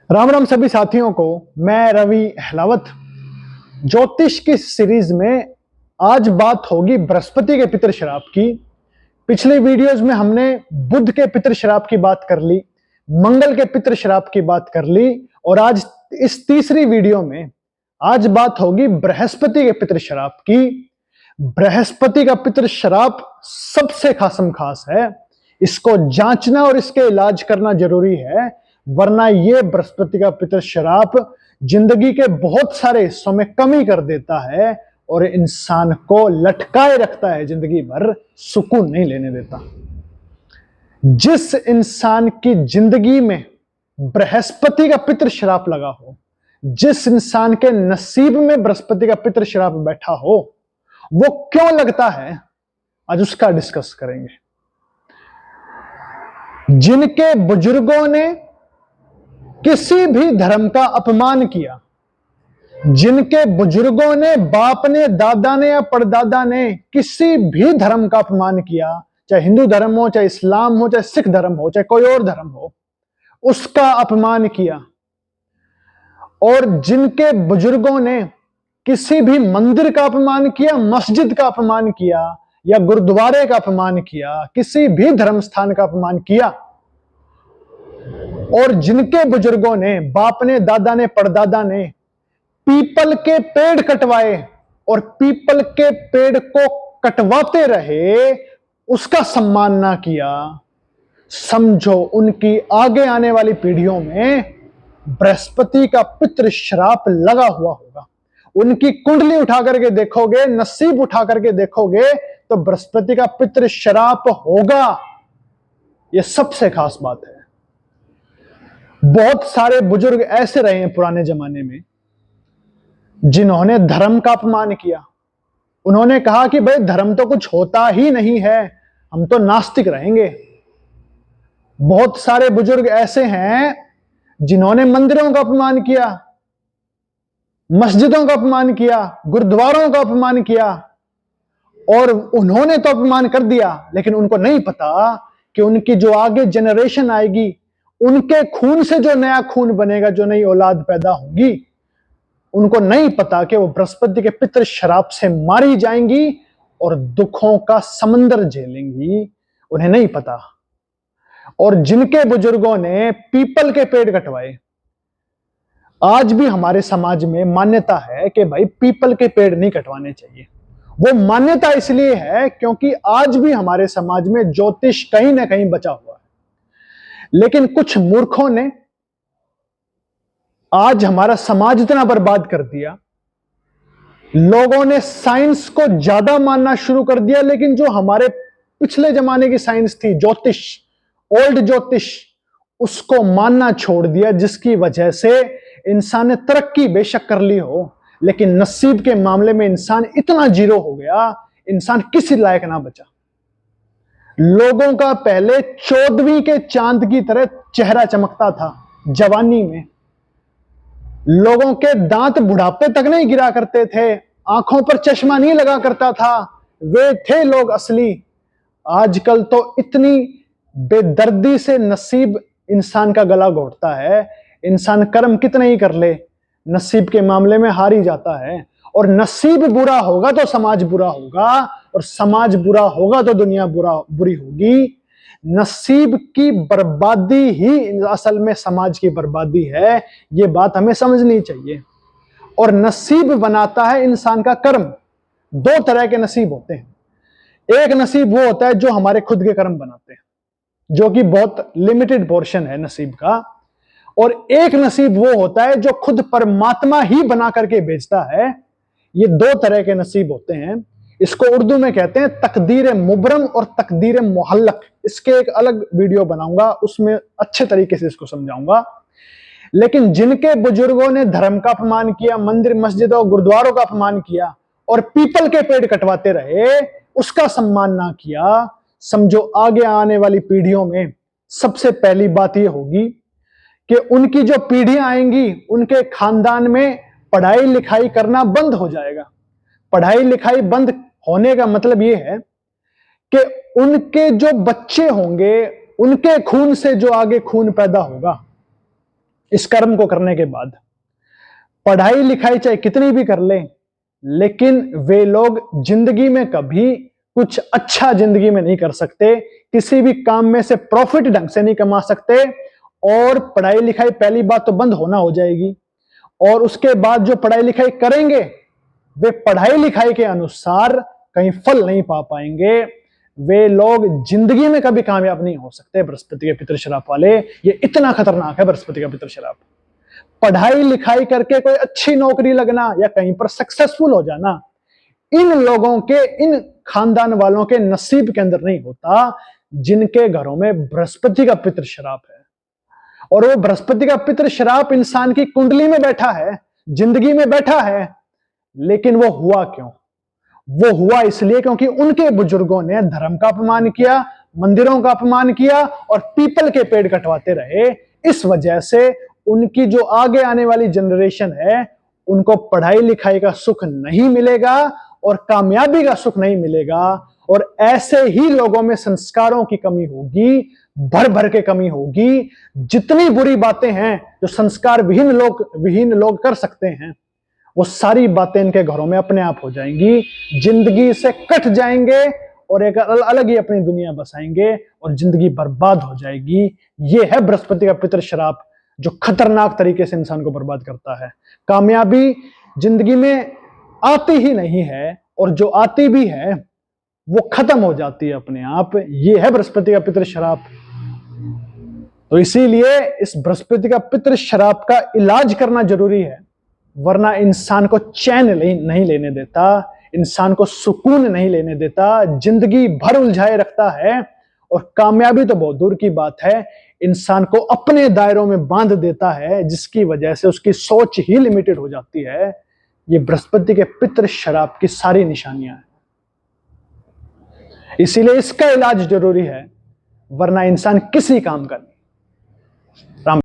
राम राम सभी साथियों को। मैं रवि अहलावत। ज्योतिष की सीरीज में आज बात होगी बृहस्पति के पितृ श्राप की। पिछले वीडियोस में हमने बुध के पितृ श्राप की बात कर ली, मंगल के पितृ श्राप की बात कर ली, और आज इस तीसरी वीडियो में आज बात होगी बृहस्पति के पितृ श्राप की। बृहस्पति का पितृ श्राप सबसे खासम खास है, इसको जांचना और इसके इलाज करना जरूरी है, वरना यह बृहस्पति का पितृ श्राप जिंदगी के बहुत सारे हिस्सों में कमी कर देता है और इंसान को लटकाए रखता है, जिंदगी भर सुकून नहीं लेने देता। जिस इंसान की जिंदगी में बृहस्पति का पितृ श्राप लगा हो, जिस इंसान के नसीब में बृहस्पति का पितृ श्राप बैठा हो, वो क्यों लगता है, आज उसका डिस्कस करेंगे। जिनके बुजुर्गों ने किसी भी धर्म का अपमान किया, जिनके बुजुर्गों ने, बाप ने, दादा ने या परदादा ने किसी भी धर्म का अपमान किया, चाहे हिंदू धर्म हो, चाहे इस्लाम हो, चाहे सिख धर्म हो, चाहे कोई और धर्म हो, उसका अपमान किया, और जिनके बुजुर्गों ने किसी भी मंदिर का अपमान किया, मस्जिद का अपमान किया या गुरुद्वारे का अपमान किया, किसी भी धर्म स्थान का अपमान किया, और जिनके बुजुर्गों ने, बाप ने, दादा ने, परदादा ने पीपल के पेड़ कटवाए और पीपल के पेड़ को कटवाते रहे, उसका सम्मान ना किया, समझो उनकी आगे आने वाली पीढ़ियों में बृहस्पति का पितृ श्राप लगा हुआ होगा। उनकी कुंडली उठा करके देखोगे, नसीब उठा करके देखोगे, तो बृहस्पति का पितृ श्राप होगा। यह सबसे खास बात है। बहुत सारे बुजुर्ग ऐसे रहे हैं पुराने जमाने में जिन्होंने धर्म का अपमान किया। उन्होंने कहा कि भाई धर्म तो कुछ होता ही नहीं है, हम तो नास्तिक रहेंगे। बहुत सारे बुजुर्ग ऐसे हैं जिन्होंने मंदिरों का अपमान किया, मस्जिदों का अपमान किया, गुरुद्वारों का अपमान किया, और उन्होंने तो अपमान कर दिया, लेकिन उनको नहीं पता कि उनकी जो आगे जनरेशन आएगी, उनके खून से जो नया खून बनेगा, जो नई औलाद पैदा होगी, उनको नहीं पता कि वो बृहस्पति के पितृ श्राप से मारी जाएंगी और दुखों का समंदर झेलेंगी। उन्हें नहीं पता। और जिनके बुजुर्गों ने पीपल के पेड़ कटवाए, आज भी हमारे समाज में मान्यता है कि भाई पीपल के पेड़ नहीं कटवाने चाहिए। वो मान्यता इसलिए है क्योंकि आज भी हमारे समाज में ज्योतिष कहीं ना कहीं बचा हुआ है, लेकिन कुछ मूर्खों ने आज हमारा समाज इतना बर्बाद कर दिया। लोगों ने साइंस को ज्यादा मानना शुरू कर दिया, लेकिन जो हमारे पिछले जमाने की साइंस थी, ज्योतिष, ओल्ड ज्योतिष, उसको मानना छोड़ दिया, जिसकी वजह से इंसान ने तरक्की बेशक कर ली हो, लेकिन नसीब के मामले में इंसान इतना जीरो हो गया, इंसान किसी लायक ना बचा। लोगों का पहले 14वीं के चांद की तरह चेहरा चमकता था जवानी में। लोगों के दांत बुढ़ापे तक नहीं गिरा करते थे, आंखों पर चश्मा नहीं लगा करता था, वे थे लोग असली। आजकल तो इतनी बेदर्दी से नसीब इंसान का गला घोटता है, इंसान कर्म कितने ही कर ले, नसीब के मामले में हार ही जाता है। और नसीब बुरा होगा तो समाज बुरा होगा, और समाज बुरा होगा तो दुनिया बुरी होगी। नसीब की बर्बादी ही असल में समाज की बर्बादी है, ये बात हमें समझनी चाहिए। और नसीब बनाता है इंसान का कर्म। दो तरह के नसीब होते हैं। एक नसीब वो होता है जो हमारे खुद के कर्म बनाते हैं, जो कि बहुत लिमिटेड पोर्शन है नसीब का, और एक नसीब वो होता है जो खुद परमात्मा ही बना करके भेजता है। ये दो तरह के नसीब होते हैं। इसको उर्दू में कहते हैं तकदीर मुबरम और तकदीर मुहल्लक। इसके एक अलग वीडियो बनाऊंगा, उसमें अच्छे तरीके से इसको समझाऊंगा। लेकिन जिनके बुजुर्गों ने धर्म का अपमान किया, मंदिर मस्जिदों गुरुद्वारों का अपमान किया और पीपल के पेड़ कटवाते रहे, उसका सम्मान ना किया, समझो आगे आने वाली पीढ़ियों में सबसे पहली बात यह होगी कि उनकी जो पीढ़ियां आएंगी, उनके खानदान में पढ़ाई लिखाई करना बंद हो जाएगा। पढ़ाई लिखाई बंद होने का मतलब यह है कि उनके जो बच्चे होंगे, उनके खून से जो आगे खून पैदा होगा, इस कर्म को करने के बाद पढ़ाई लिखाई चाहे कितनी भी कर लें, लेकिन वे लोग जिंदगी में कभी कुछ अच्छा जिंदगी में नहीं कर सकते, किसी भी काम में से प्रॉफिट ढंग से नहीं कमा सकते, और पढ़ाई लिखाई पहली बात तो बंद होना हो जाएगी, और उसके बाद जो पढ़ाई लिखाई करेंगे वे पढ़ाई लिखाई के अनुसार कहीं फल नहीं पा पाएंगे, वे लोग जिंदगी में कभी कामयाब नहीं हो सकते। बृहस्पति के पितृ श्राप वाले, ये इतना खतरनाक है बृहस्पति का पितृ श्राप। पढ़ाई लिखाई करके कोई अच्छी नौकरी लगना या कहीं पर सक्सेसफुल हो जाना, इन लोगों के, इन खानदान वालों के नसीब के अंदर नहीं होता, जिनके घरों में बृहस्पति का पितृ श्राप है। और वो बृहस्पति का पितृ श्राप इंसान की कुंडली में बैठा है, जिंदगी में बैठा है, लेकिन वो हुआ क्यों? वो हुआ इसलिए क्योंकि उनके बुजुर्गों ने धर्म का अपमान किया, मंदिरों का अपमान किया और पीपल के पेड़ कटवाते रहे। इस वजह से उनकी जो आगे आने वाली जनरेशन है, उनको पढ़ाई लिखाई का सुख नहीं मिलेगा और कामयाबी का सुख नहीं मिलेगा, और ऐसे ही लोगों में संस्कारों की कमी होगी, भर भर के कमी होगी। जितनी बुरी बातें हैं जो संस्कार विहीन लोग कर सकते हैं, वो सारी बातें इनके घरों में अपने आप हो जाएंगी, जिंदगी से कट जाएंगे और एक अलग ही अपनी दुनिया बसाएंगे और जिंदगी बर्बाद हो जाएगी। ये है बृहस्पति का पितृ श्राप, जो खतरनाक तरीके से इंसान को बर्बाद करता है। कामयाबी जिंदगी में आती ही नहीं है, और जो आती भी है वो खत्म हो जाती है अपने आप। ये है बृहस्पति का पितृ श्राप। तो इसीलिए इस बृहस्पति का पितृ श्राप का इलाज करना जरूरी है, वरना इंसान को चैन नहीं लेने देता, इंसान को सुकून नहीं लेने देता, जिंदगी भर उलझाए रखता है, और कामयाबी तो बहुत दूर की बात है, इंसान को अपने दायरों में बांध देता है, जिसकी वजह से उसकी सोच ही लिमिटेड हो जाती है। ये बृहस्पति के पितृ श्राप की सारी निशानियां हैं। इसीलिए इसका इलाज जरूरी है, वरना इंसान किसी काम का नहीं।